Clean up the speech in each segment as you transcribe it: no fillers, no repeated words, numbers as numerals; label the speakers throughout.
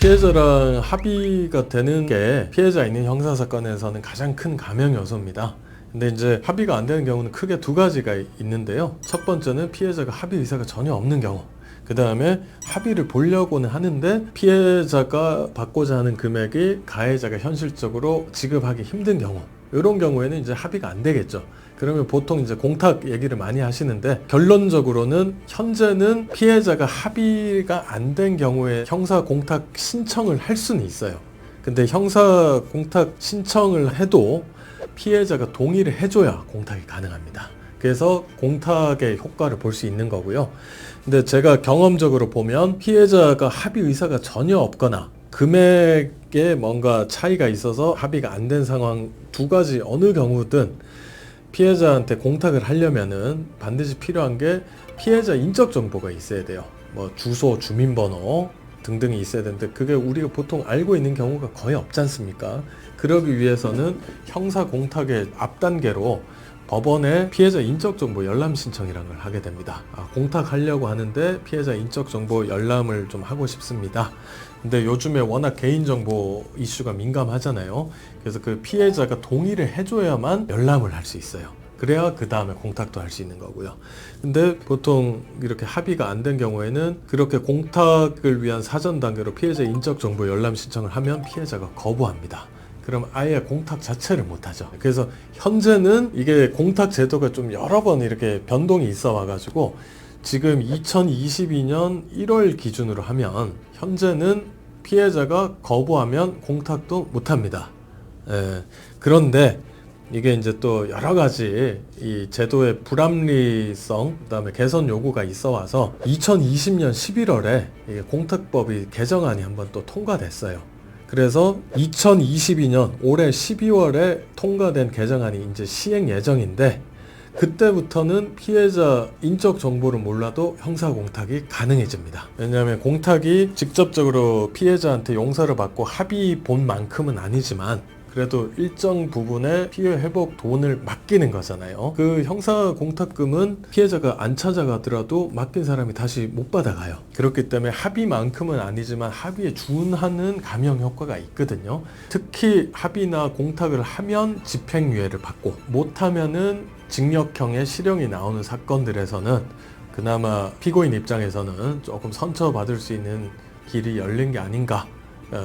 Speaker 1: 피해자랑 합의가 되는 게 피해자 있는 형사사건에서는 가장 큰 감형 요소입니다. 근데 이제 합의가 안 되는 경우는 크게 두 가지가 있는데요. 첫 번째는 피해자가 합의 의사가 전혀 없는 경우. 그 다음에 합의를 보려고는 하는데 피해자가 받고자 하는 금액이 가해자가 현실적으로 지급하기 힘든 경우. 이런 경우에는 이제 합의가 안 되겠죠. 그러면 보통 이제 공탁 얘기를 많이 하시는데, 결론적으로는 현재는 피해자가 합의가 안 된 경우에 형사 공탁 신청을 할 수는 있어요. 근데 형사 공탁 신청을 해도 피해자가 동의를 해줘야 공탁이 가능합니다. 그래서 공탁의 효과를 볼 수 있는 거고요. 근데 제가 경험적으로 보면 피해자가 합의 의사가 전혀 없거나 금액에 뭔가 차이가 있어서 합의가 안 된 상황, 두 가지 어느 경우든 피해자한테 공탁을 하려면은 반드시 필요한 게 피해자 인적 정보가 있어야 돼요. 뭐 주소, 주민번호 등등이 있어야 되는데 그게 우리가 보통 알고 있는 경우가 거의 없지 않습니까? 그러기 위해서는 형사 공탁의 앞단계로 법원에 피해자 인적정보 열람 신청이라는 걸 하게 됩니다. 공탁하려고 하는데 피해자 인적정보 열람을 좀 하고 싶습니다. 근데 요즘에 워낙 개인정보 이슈가 민감하잖아요. 그래서 그 피해자가 동의를 해줘야만 열람을 할 수 있어요. 그래야 그 다음에 공탁도 할 수 있는 거고요. 근데 보통 이렇게 합의가 안 된 경우에는 그렇게 공탁을 위한 사전 단계로 피해자 인적정보 열람 신청을 하면 피해자가 거부합니다. 그럼 아예 공탁 자체를 못하죠. 그래서 현재는 이게 공탁 제도가 좀 여러 번 이렇게 변동이 있어 와가지고 지금 2022년 1월 기준으로 하면 현재는 피해자가 거부하면 공탁도 못합니다. 그런데 이게 이제 또 여러 가지 이 제도의 불합리성, 그다음에 개선 요구가 있어 와서 2020년 11월에 공탁법이 개정안이 한번 또 통과됐어요. 그래서 2022년 올해 12월에 통과된 개정안이 이제 시행 예정인데, 그때부터는 피해자 인적 정보를 몰라도 형사 공탁이 가능해집니다. 왜냐하면 공탁이 직접적으로 피해자한테 용서를 받고 합의 본 만큼은 아니지만 그래도 일정 부분의 피해 회복 돈을 맡기는 거잖아요. 그 형사 공탁금은 피해자가 안 찾아가더라도 맡긴 사람이 다시 못 받아가요. 그렇기 때문에 합의만큼은 아니지만 합의에 준하는 감형 효과가 있거든요. 특히 합의나 공탁을 하면 집행유예를 받고 못하면은 징역형의 실형이 나오는 사건들에서는 그나마 피고인 입장에서는 조금 선처받을 수 있는 길이 열린 게 아닌가,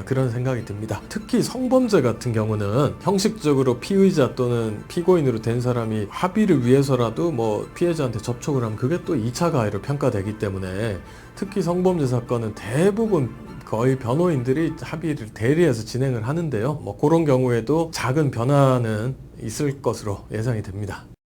Speaker 1: 그런 생각이 듭니다. 특히 성범죄 같은 경우는 형식적으로 피의자 또는 피고인으로 된 사람이 합의를 위해서라도 뭐 피해자한테 접촉을 하면 그게 또 2차 가해로 평가되기 때문에 특히 성범죄 사건은 대부분 거의 변호인들이 합의를 대리해서 진행을 하는데요. 뭐 그런 경우에도 작은 변화는 있을 것으로 예상이 됩니다.